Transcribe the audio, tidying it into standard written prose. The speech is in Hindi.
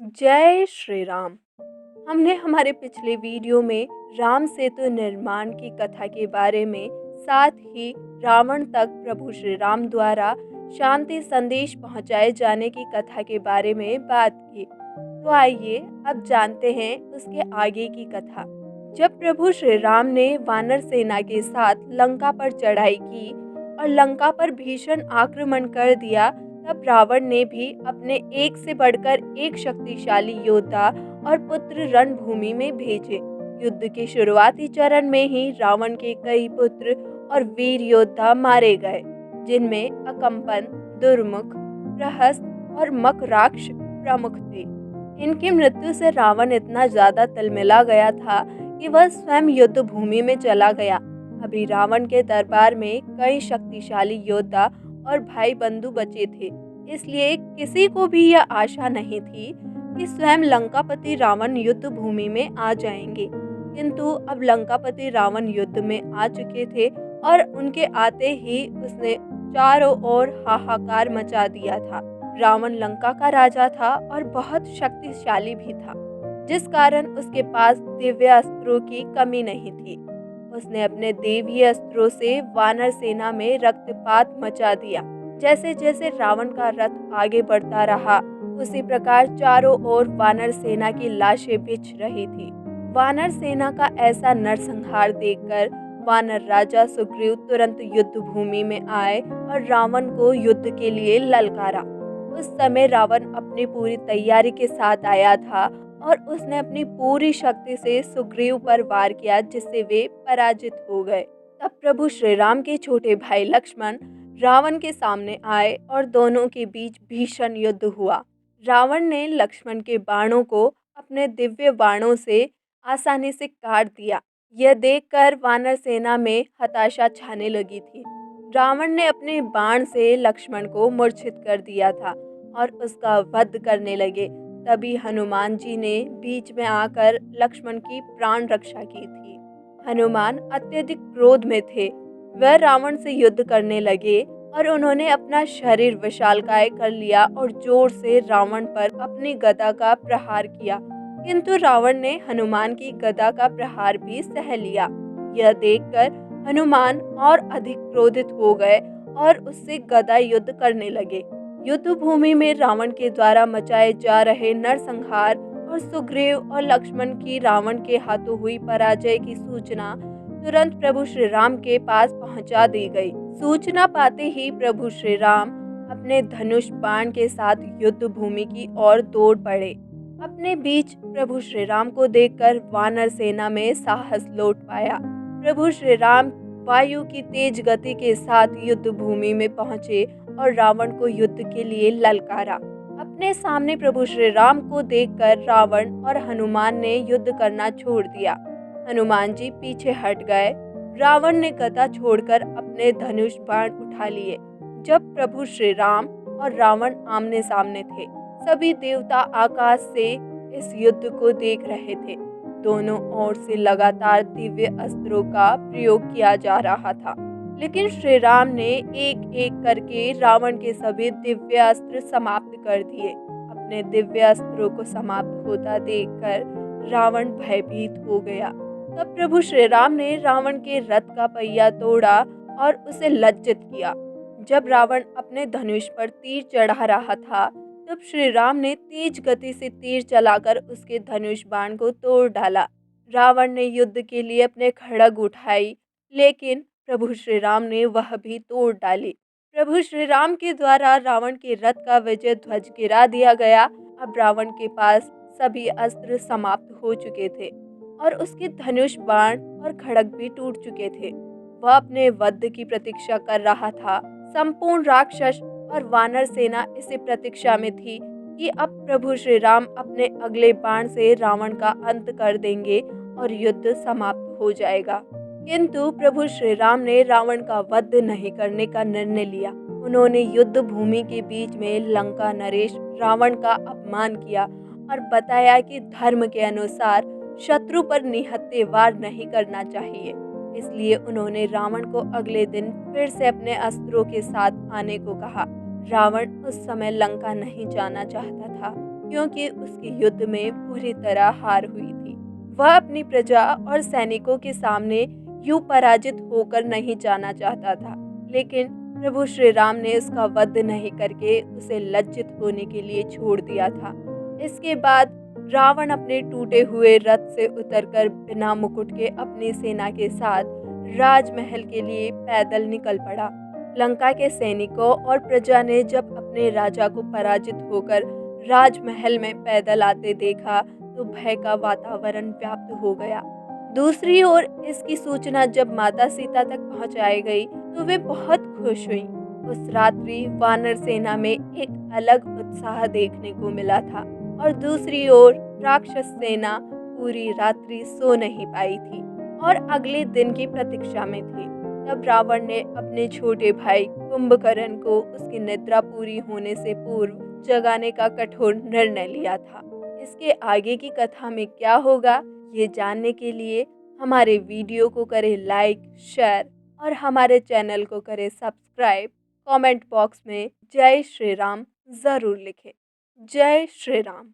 जय श्री राम। हमने हमारे पिछले वीडियो में राम सेतु निर्माण की कथा के बारे में, साथ ही रावण तक प्रभु श्री राम द्वारा शांति संदेश पहुंचाए जाने की कथा के बारे में बात की। तो आइए अब जानते हैं उसके आगे की कथा। जब प्रभु श्री राम ने वानर सेना के साथ लंका पर चढ़ाई की और लंका पर भीषण आक्रमण कर दिया, तब रावण ने भी अपने एक से बढ़कर एक शक्तिशाली योद्धा और पुत्र रणभूमि में भेजे। युद्ध के शुरुआती चरण में ही रावण के कई पुत्र और वीर योद्धा मारे गए, जिनमें अकम्पन, दुर्मुख, प्रहस्त और मकराक्ष प्रमुख थे। इनकी मृत्यु से रावण इतना ज्यादा तिलमिला गया था कि वह स्वयं युद्ध भूमि में चला गया। अभी रावण के दरबार में कई शक्तिशाली योद्धा और भाई बंधु बचे थे, इसलिए किसी को भी यह आशा नहीं थी कि स्वयं लंकापति रावण युद्ध भूमि में आ जाएंगे। किंतु अब लंकापति रावण युद्ध में आ चुके थे और उनके आते ही उसने चारों ओर हाहाकार मचा दिया था। रावण लंका का राजा था और बहुत शक्तिशाली भी था, जिस कारण उसके पास दिव्य अस्त्रों की कमी नहीं थी। उसने अपने देवीय अस्त्रों से वानर सेना में रक्तपात मचा दिया। जैसे जैसे रावण का रथ आगे बढ़ता रहा, उसी प्रकार चारों ओर वानर सेना की लाशें बिछ रही थी। वानर सेना का ऐसा नरसंहार देखकर वानर राजा सुग्रीव तुरंत युद्ध भूमि में आए और रावण को युद्ध के लिए ललकारा। उस समय रावण अपनी पूरी तैयारी के साथ आया था और उसने अपनी पूरी शक्ति से सुग्रीव पर वार किया, जिससे वे पराजित हो गए। तब प्रभु श्री राम के छोटे भाई लक्ष्मण रावण के सामने आए और दोनों के बीच भीषण युद्ध हुआ। रावण ने लक्ष्मण के बाणों को अपने दिव्य बाणों से आसानी से काट दिया। यह देखकर वानर सेना में हताशा छाने लगी थी। रावण ने अपने बाण से लक्ष्मण को मूर्छित कर दिया था और उसका वध करने लगे। तभी हनुमान जी ने बीच में आकर लक्ष्मण की प्राण रक्षा की थी। हनुमान अत्यधिक क्रोध में थे। वह रावण से युद्ध करने लगे और उन्होंने अपना शरीर विशालकाय कर लिया और जोर से रावण पर अपनी गदा का प्रहार किया। किंतु रावण ने हनुमान की गदा का प्रहार भी सह लिया। यह देखकर हनुमान और अधिक क्रोधित हो गए और उससे गदा युद्ध करने लगे। युद्ध भूमि में रावण के द्वारा मचाए जा रहे नरसंहार और सुग्रीव और लक्ष्मण की रावण के हाथों हुई पराजय की सूचना तुरंत प्रभु श्री राम के पास पहुंचा दी गई। सूचना पाते ही प्रभु श्री राम अपने धनुष बाण के साथ युद्ध भूमि की ओर दौड़ पड़े। अपने बीच प्रभु श्री राम को देखकर वानर सेना में साहस लौट पाया। प्रभु श्री राम वायु की तेज गति के साथ युद्ध भूमि में पहुंचे और रावण को युद्ध के लिए ललकारा। अपने सामने प्रभु श्री राम को देखकर रावण और हनुमान ने युद्ध करना छोड़ दिया। हनुमान जी पीछे हट गए। रावण ने गदा छोड़कर अपने धनुष बाण उठा लिए। जब प्रभु श्री राम और रावण आमने सामने थे, सभी देवता आकाश से इस युद्ध को देख रहे थे। दोनों ओर से लगातार दिव्य अस्त्रों का प्रयोग किया जा रहा था, लेकिन श्री राम ने एक एक करके रावण के सभी दिव्य अस्त्र समाप्त कर दिए। अपने दिव्य अस्त्रों को समाप्त होता देखकर रावण भयभीत हो गया। तब प्रभु श्री राम ने रावण के रथ का पहिया तोड़ा और उसे लज्जित किया। जब रावण अपने धनुष पर तीर चढ़ा रहा था, तब श्री राम ने तेज गति से तीर चलाकर उसके धनुष बाण को तोड़ डाला। रावण ने युद्ध के लिए अपने खड्ग उठाई, लेकिन प्रभु श्री राम ने वह भी तोड़ डाली। प्रभु श्री राम के द्वारा रावण के रथ का विजय ध्वज गिरा दिया गया। अब रावण के पास सभी अस्त्र समाप्त हो चुके थे और उसके धनुष बाण और खड्ग भी टूट चुके थे। वह अपने वध की प्रतीक्षा कर रहा था। संपूर्ण राक्षस और वानर सेना इसी प्रतीक्षा में थी कि अब प्रभु श्री राम अपने अगले बाण से रावण का अंत कर देंगे और युद्ध समाप्त हो जाएगा। किंतु प्रभु श्री राम ने रावण का वध नहीं करने का निर्णय लिया। उन्होंने युद्ध भूमि के बीच में लंका नरेश रावण का अपमान किया और बताया कि धर्म के अनुसार शत्रु पर निहत्थे वार नहीं करना चाहिए। इसलिए उन्होंने रावण को अगले दिन फिर से अपने अस्त्रों के साथ आने को कहा। रावण उस समय लंका नहीं जाना चाहता था। क्योंकि उसकी युद्ध में बुरी तरह हार हुई थी। वह अपनी प्रजा और सैनिकों के सामने यूं पराजित होकर नहीं जाना चाहता था, लेकिन प्रभु श्री राम ने उसका वध नहीं करके उसे लज्जित होने के लिए छोड़ दिया था। इसके बाद रावण अपने टूटे हुए रथ से उतरकर बिना मुकुट के अपनी सेना के साथ राजमहल के लिए पैदल निकल पड़ा। लंका के सैनिकों और प्रजा ने जब अपने राजा को पराजित होकर राजमहल में पैदल आते देखा तो भय का वातावरण व्याप्त हो गया। दूसरी ओर इसकी सूचना जब माता सीता तक पहुंचाई गई तो वे बहुत खुश हुईं। उस रात्रि वानर सेना में एक अलग उत्साह देखने को मिला था और दूसरी ओर राक्षस सेना पूरी रात्रि सो नहीं पाई थी और अगले दिन की प्रतीक्षा में थी। तब रावण ने अपने छोटे भाई कुंभकर्ण को उसकी निद्रा पूरी होने से पूर्व जगाने का कठोर निर्णय लिया था। इसके आगे की कथा में क्या होगा, ये जानने के लिए हमारे वीडियो को करें लाइक, शेयर और हमारे चैनल को करें सब्सक्राइब। कमेंट बॉक्स में जय श्री राम ज़रूर लिखें। जय श्री राम।